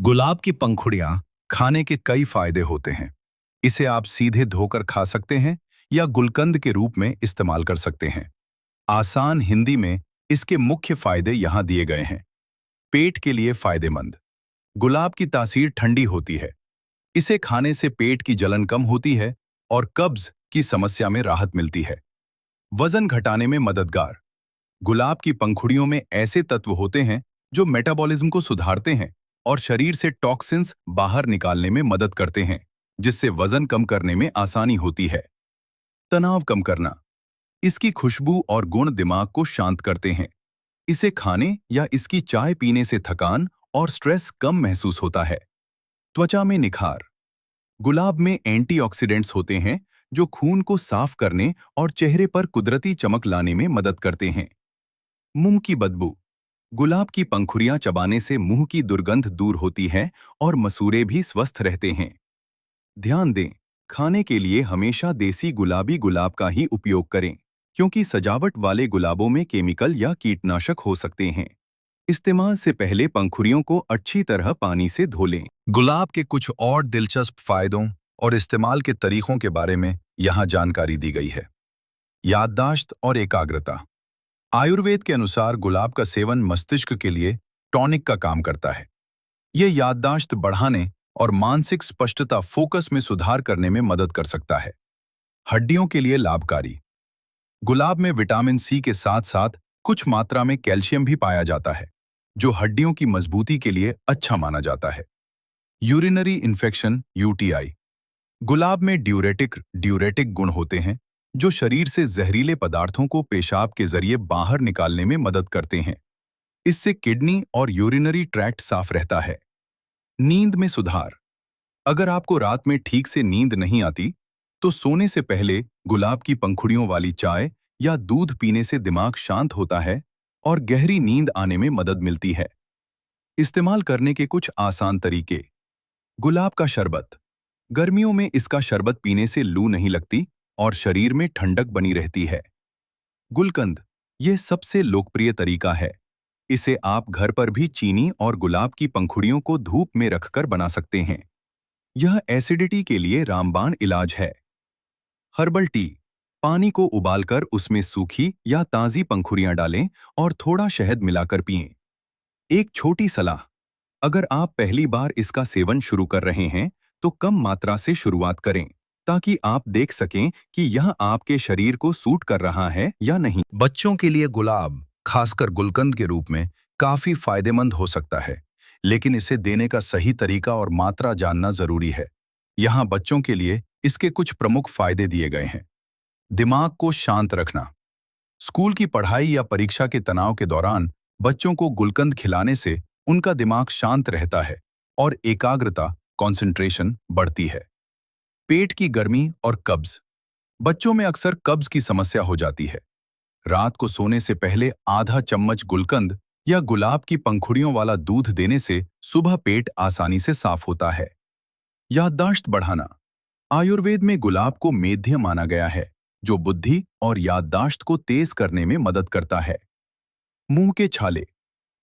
गुलाब की पंखुड़ियां खाने के कई फायदे होते हैं। इसे आप सीधे धोकर खा सकते हैं या गुलकंद के रूप में इस्तेमाल कर सकते हैं। आसान हिंदी में इसके मुख्य फायदे यहां दिए गए हैं। पेट के लिए फायदेमंद। गुलाब की तासीर ठंडी होती है। इसे खाने से पेट की जलन कम होती है और कब्ज की समस्या में राहत मिलती है। वजन घटाने में मददगार। गुलाब की पंखुड़ियों में ऐसे तत्व होते हैं जो मेटाबॉलिज्म को सुधारते हैं और शरीर से टॉक्सिन्स बाहर निकालने में मदद करते हैं, जिससे वजन कम करने में आसानी होती है। तनाव कम करना। इसकी खुशबू और गुण दिमाग को शांत करते हैं। इसे खाने या इसकी चाय पीने से थकान और स्ट्रेस कम महसूस होता है। त्वचा में निखार। गुलाब में एंटीऑक्सीडेंट्स होते हैं जो खून को साफ करने और चेहरे पर कुदरती चमक लाने में मदद करते हैं। मुंह की बदबू। गुलाब की पंखुड़ियां चबाने से मुंह की दुर्गंध दूर होती है और मसूड़े भी स्वस्थ रहते हैं। ध्यान दें, खाने के लिए हमेशा देसी गुलाबी गुलाब का ही उपयोग करें, क्योंकि सजावट वाले गुलाबों में केमिकल या कीटनाशक हो सकते हैं। इस्तेमाल से पहले पंखुड़ियों को अच्छी तरह पानी से धो लें। गुलाब के कुछ और दिलचस्प फायदों और इस्तेमाल के तरीकों के बारे में यहाँ जानकारी दी गई है। याददाश्त और एकाग्रता। आयुर्वेद के अनुसार गुलाब का सेवन मस्तिष्क के लिए टॉनिक का काम करता है। यह याददाश्त बढ़ाने और मानसिक स्पष्टता फोकस में सुधार करने में मदद कर सकता है। हड्डियों के लिए लाभकारी। गुलाब में विटामिन सी के साथ साथ कुछ मात्रा में कैल्शियम भी पाया जाता है, जो हड्डियों की मजबूती के लिए अच्छा माना जाता है। Urinary infection UTI. गुलाब में ड्यूरेटिक गुण होते हैं जो शरीर से जहरीले पदार्थों को पेशाब के जरिए बाहर निकालने में मदद करते हैं। इससे किडनी और यूरिनरी ट्रैक्ट साफ रहता है। नींद में सुधार। अगर आपको रात में ठीक से नींद नहीं आती, तो सोने से पहले गुलाब की पंखुड़ियों वाली चाय या दूध पीने से दिमाग शांत होता है और गहरी नींद आने में मदद मिलती है। इस्तेमाल करने के कुछ आसान तरीके। गुलाब का शरबत। गर्मियों में इसका शरबत पीने से लू नहीं लगती और शरीर में ठंडक बनी रहती है। गुलकंद, यह सबसे लोकप्रिय तरीका है। इसे आप घर पर भी चीनी और गुलाब की पंखुड़ियों को धूप में रखकर बना सकते हैं। यह एसिडिटी के लिए रामबाण इलाज है। Herbal tea. पानी को उबालकर उसमें सूखी या ताज़ी पंखुड़ियां डालें और थोड़ा शहद मिलाकर पिएं। एक छोटी सलाह, अगर आप पहली बार इसका सेवन शुरू कर रहे हैं, तो कम मात्रा से शुरुआत करें, ताकि आप देख सकें कि यह आपके शरीर को सूट कर रहा है या नहीं। बच्चों के लिए गुलाब, खासकर गुलकंद के रूप में, काफी फायदेमंद हो सकता है, लेकिन इसे देने का सही तरीका और मात्रा जानना जरूरी है। यहाँ बच्चों के लिए इसके कुछ प्रमुख फायदे दिए गए हैं। दिमाग को शांत रखना। स्कूल की पढ़ाई या परीक्षा के तनाव के दौरान बच्चों को गुलकंद खिलाने से उनका दिमाग शांत रहता है और एकाग्रता कंसंट्रेशन बढ़ती है। पेट की गर्मी और कब्ज। बच्चों में अक्सर कब्ज की समस्या हो जाती है। रात को सोने से पहले आधा चम्मच गुलकंद या गुलाब की पंखुड़ियों वाला दूध देने से सुबह पेट आसानी से साफ होता है। याददाश्त बढ़ाना। आयुर्वेद में गुलाब को मेध्य माना गया है, जो बुद्धि और याददाश्त को तेज करने में मदद करता है। मुंह के छाले।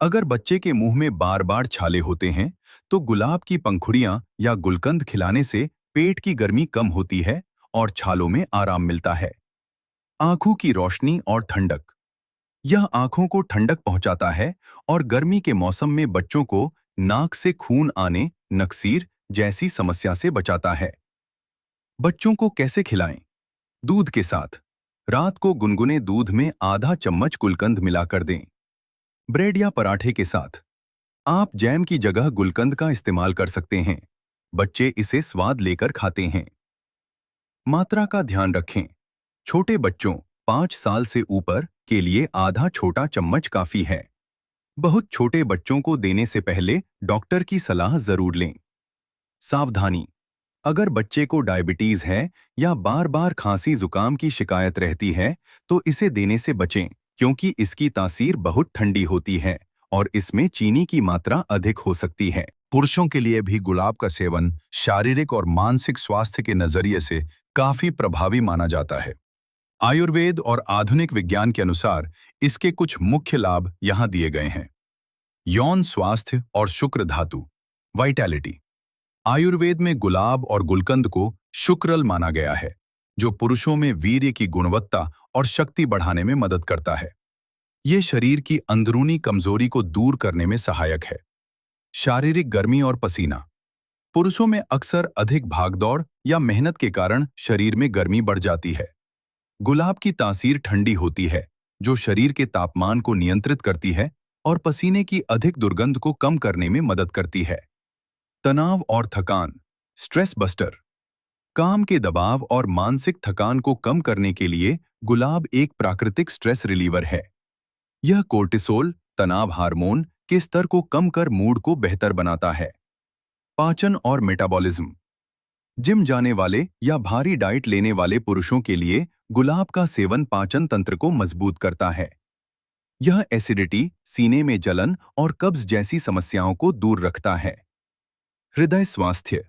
अगर बच्चे के मुंह में बार बार छाले होते हैं, तो गुलाब की पंखुड़ियां या गुलकंद खिलाने से पेट की गर्मी कम होती है और छालों में आराम मिलता है। आंखों की रोशनी और ठंडक। यह आंखों को ठंडक पहुंचाता है और गर्मी के मौसम में बच्चों को नाक से खून आने, नक्सीर जैसी समस्या से बचाता है। बच्चों को कैसे खिलाएं? दूध के साथ। रात को गुनगुने दूध में आधा चम्मच गुलकंद मिलाकर दें। ब्रेड या पराठे के साथ। आप जैम की जगह गुलकंद का इस्तेमाल कर सकते हैं। बच्चे इसे स्वाद लेकर खाते हैं। मात्रा का ध्यान रखें। छोटे बच्चों 5 साल से ऊपर के लिए आधा छोटा चम्मच काफी है। बहुत छोटे बच्चों को देने से पहले डॉक्टर की सलाह जरूर लें। सावधानी। अगर बच्चे को डायबिटीज है या बार बार खांसी जुकाम की शिकायत रहती है, तो इसे देने से बचें, क्योंकि इसकी तासीर बहुत ठंडी होती है और इसमें चीनी की मात्रा अधिक हो सकती है। पुरुषों के लिए भी गुलाब का सेवन शारीरिक और मानसिक स्वास्थ्य के नजरिए से काफी प्रभावी माना जाता है। आयुर्वेद और आधुनिक विज्ञान के अनुसार इसके कुछ मुख्य लाभ यहाँ दिए गए हैं। यौन स्वास्थ्य और शुक्र धातु। वाइटैलिटी। आयुर्वेद में गुलाब और गुलकंद को शुक्रल माना गया है, जो पुरुषों में वीर्य की गुणवत्ता और शक्ति बढ़ाने में मदद करता है। ये शरीर की अंदरूनी कमजोरी को दूर करने में सहायक है। शारीरिक गर्मी और पसीना। पुरुषों में अक्सर अधिक भागदौड़ या मेहनत के कारण शरीर में गर्मी बढ़ जाती है। गुलाब की तासीर ठंडी होती है, जो शरीर के तापमान को नियंत्रित करती है और पसीने की अधिक दुर्गंध को कम करने में मदद करती है। तनाव और थकान, स्ट्रेस बस्टर। काम के दबाव और मानसिक थकान को कम करने के लिए गुलाब एक प्राकृतिक स्ट्रेस रिलीवर है। यह कोर्टिसोल, तनाव हार्मोन के स्तर को कम कर मूड को बेहतर बनाता है। पाचन और मेटाबॉलिज्म। जिम जाने वाले या भारी डाइट लेने वाले पुरुषों के लिए गुलाब का सेवन पाचन तंत्र को मजबूत करता है। यह एसिडिटी, सीने में जलन और कब्ज जैसी समस्याओं को दूर रखता है। हृदय स्वास्थ्य।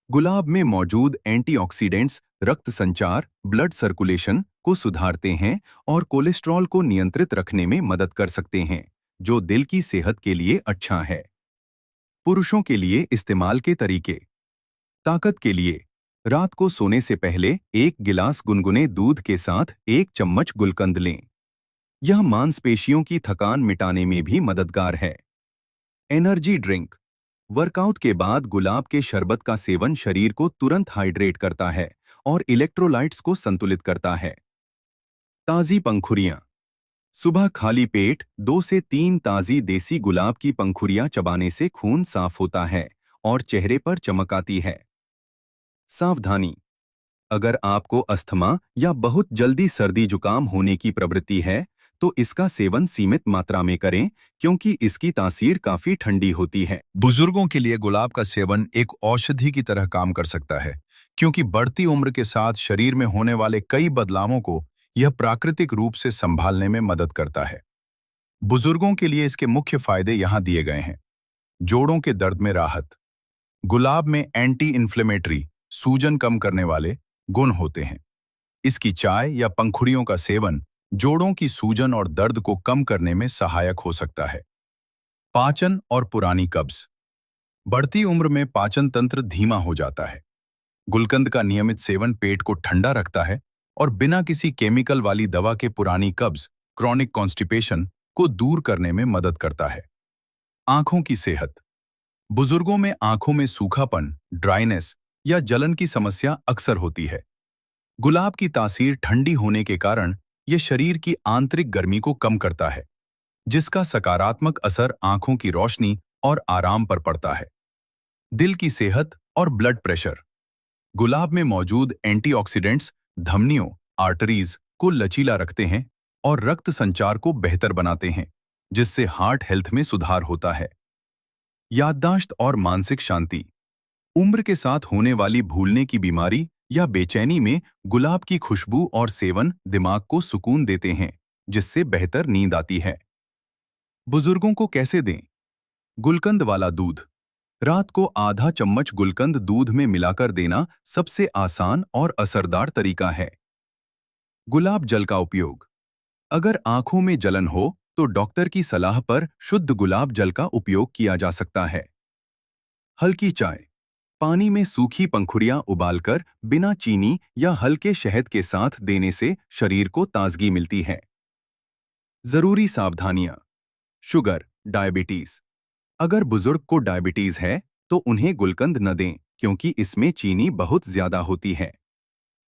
गुलाब में मौजूद एंटीऑक्सीडेंट्स रक्त संचार, ब्लड सर्कुलेशन को सुधारते हैं और कोलेस्ट्रॉल को नियंत्रित रखने में मदद कर सकते हैं, जो दिल की सेहत के लिए अच्छा है। पुरुषों के लिए इस्तेमाल के तरीके। ताकत के लिए रात को सोने से पहले 1 गिलास गुनगुने दूध के साथ 1 चम्मच गुलकंद लें। यह मांसपेशियों की थकान मिटाने में भी मददगार है। Energy drink. वर्कआउट के बाद गुलाब के शरबत का सेवन शरीर को तुरंत हाइड्रेट करता है और इलेक्ट्रोलाइट्स को संतुलित करता है। ताज़ी पंखुड़ियाँ। सुबह खाली पेट 2 से 3 ताज़ी देसी गुलाब की पंखुड़ियाँ चबाने से खून साफ होता है और चेहरे पर चमक आती है। सावधानी। अगर आपको अस्थमा या बहुत जल्दी सर्दी जुकाम होने की प्रवृत्ति है, तो इसका सेवन सीमित मात्रा में करें, क्योंकि इसकी तासीर काफी ठंडी होती है। बुजुर्गों के लिए गुलाब का सेवन एक औषधि की तरह काम कर सकता है, क्योंकि बढ़ती उम्र के साथ शरीर में होने वाले कई बदलावों को यह प्राकृतिक रूप से संभालने में मदद करता है। बुजुर्गों के लिए इसके मुख्य फायदे यहाँ दिए गए हैं। जोड़ों के दर्द में राहत। गुलाब में एंटी इन्फ्लेमेटरी, सूजन कम करने वाले गुण होते हैं। इसकी चाय या पंखुड़ियों का सेवन जोड़ों की सूजन और दर्द को कम करने में सहायक हो सकता है। पाचन और पुरानी कब्ज। बढ़ती उम्र में पाचन तंत्र धीमा हो जाता है। गुलकंद का नियमित सेवन पेट को ठंडा रखता है और बिना किसी केमिकल वाली दवा के पुरानी कब्ज, क्रॉनिक कॉन्स्टिपेशन को दूर करने में मदद करता है। आंखों की सेहत। बुजुर्गों में आंखों में सूखापन, ड्राइनेस या जलन की समस्या अक्सर होती है। गुलाब की तासीर ठंडी होने के कारण यह शरीर की आंतरिक गर्मी को कम करता है, जिसका सकारात्मक असर आंखों की रोशनी और आराम पर पड़ता है। दिल की सेहत और ब्लड प्रेशर। गुलाब में मौजूद एंटीऑक्सीडेंट्स धमनियों, आर्टरीज को लचीला रखते हैं और रक्त संचार को बेहतर बनाते हैं, जिससे हार्ट हेल्थ में सुधार होता है। याददाश्त और मानसिक शांति। उम्र के साथ होने वाली भूलने की बीमारी या बेचैनी में गुलाब की खुशबू और सेवन दिमाग को सुकून देते हैं, जिससे बेहतर नींद आती है। बुजुर्गों को कैसे दें? गुलकंद वाला दूध। रात को आधा चम्मच गुलकंद दूध में मिलाकर देना सबसे आसान और असरदार तरीका है। गुलाब जल का उपयोग। अगर आंखों में जलन हो तो डॉक्टर की सलाह पर शुद्ध गुलाब जल का उपयोग किया जा सकता है। हल्की चाय। पानी में सूखी पंखुड़ियां उबालकर बिना चीनी या हल्के शहद के साथ देने से शरीर को ताजगी मिलती है। जरूरी सावधानियां। Sugar, diabetes. अगर बुजुर्ग को डायबिटीज है तो उन्हें गुलकंद न दें, क्योंकि इसमें चीनी बहुत ज्यादा होती है।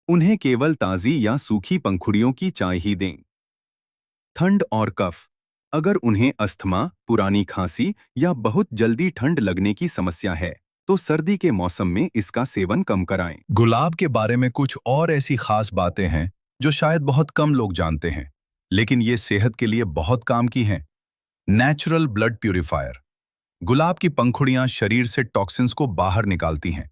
उन्हें केवल ताजी या सूखी पंखुड़ियों की चाय ही दें। ठंड और कफ। अगर उन्हें अस्थमा, पुरानी खांसी या बहुत जल्दी ठंड लगने की समस्या है तो सर्दी के मौसम में इसका सेवन कम कराएं। गुलाब के बारे में कुछ और ऐसी खास बातें हैं जो शायद बहुत कम लोग जानते हैं, लेकिन ये सेहत के लिए बहुत काम की हैं। Natural blood purifier. गुलाब की पंखुड़ियां शरीर से टॉक्सिन्स को बाहर निकालती हैं।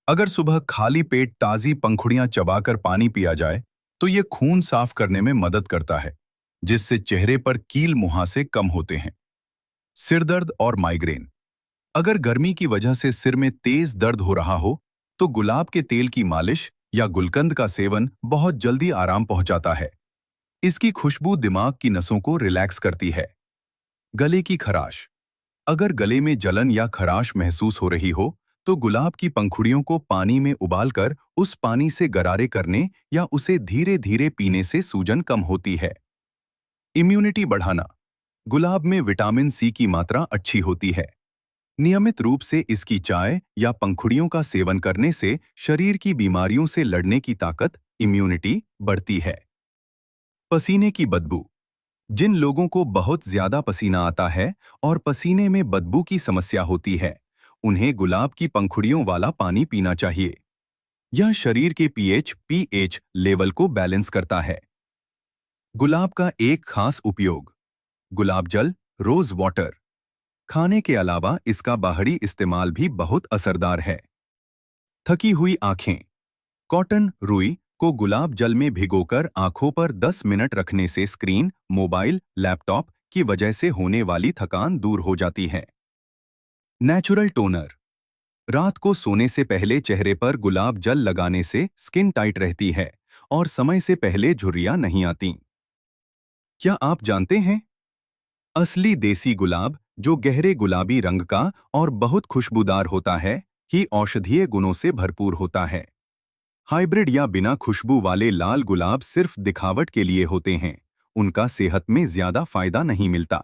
अगर सुबह खाली पेट ताज़ी पंखुड़ियां चबाकर पानी पिया जाए तो ये खून साफ करने में मदद करता है, जिससे चेहरे पर कील मुहासे कम होते हैं। सिर दर्द और माइग्रेन। अगर गर्मी की वजह से सिर में तेज दर्द हो रहा हो तो गुलाब के तेल की मालिश या गुलकंद का सेवन बहुत जल्दी आराम पहुंचाता है। इसकी खुशबू दिमाग की नसों को रिलैक्स करती है। गले की खराश। अगर गले में जलन या खराश महसूस हो रही हो, तो गुलाब की पंखुड़ियों को पानी में उबालकर उस पानी से गरारे करने या उसे धीरे धीरे पीने से सूजन कम होती है। इम्यूनिटी बढ़ाना। गुलाब में विटामिन सी की मात्रा अच्छी होती है। नियमित रूप से इसकी चाय या पंखुड़ियों का सेवन करने से शरीर की बीमारियों से लड़ने की ताकत, इम्यूनिटी बढ़ती है। पसीने की बदबू। जिन लोगों को बहुत ज्यादा पसीना आता है और पसीने में बदबू की समस्या होती है, उन्हें गुलाब की पंखुड़ियों वाला पानी पीना चाहिए। यह शरीर के पीएच लेवल को बैलेंस करता है। गुलाब का एक खास उपयोग। गुलाब जल, रोज वाटर। खाने के अलावा इसका बाहरी इस्तेमाल भी बहुत असरदार है। थकी हुई आंखें। कॉटन रुई को गुलाब जल में भिगोकर आंखों पर 10 मिनट रखने से स्क्रीन, मोबाइल, लैपटॉप की वजह से होने वाली थकान दूर हो जाती है। Natural toner. रात को सोने से पहले चेहरे पर गुलाब जल लगाने से स्किन टाइट रहती है और समय से पहले झुर्रियां नहीं आती। क्या आप जानते हैं, असली देसी गुलाब, जो गहरे गुलाबी रंग का और बहुत खुशबूदार होता है, ही औषधीय गुणों से भरपूर होता है। हाइब्रिड या बिना खुशबू वाले लाल गुलाब सिर्फ दिखावट के लिए होते हैं। उनका सेहत में ज्यादा फायदा नहीं मिलता।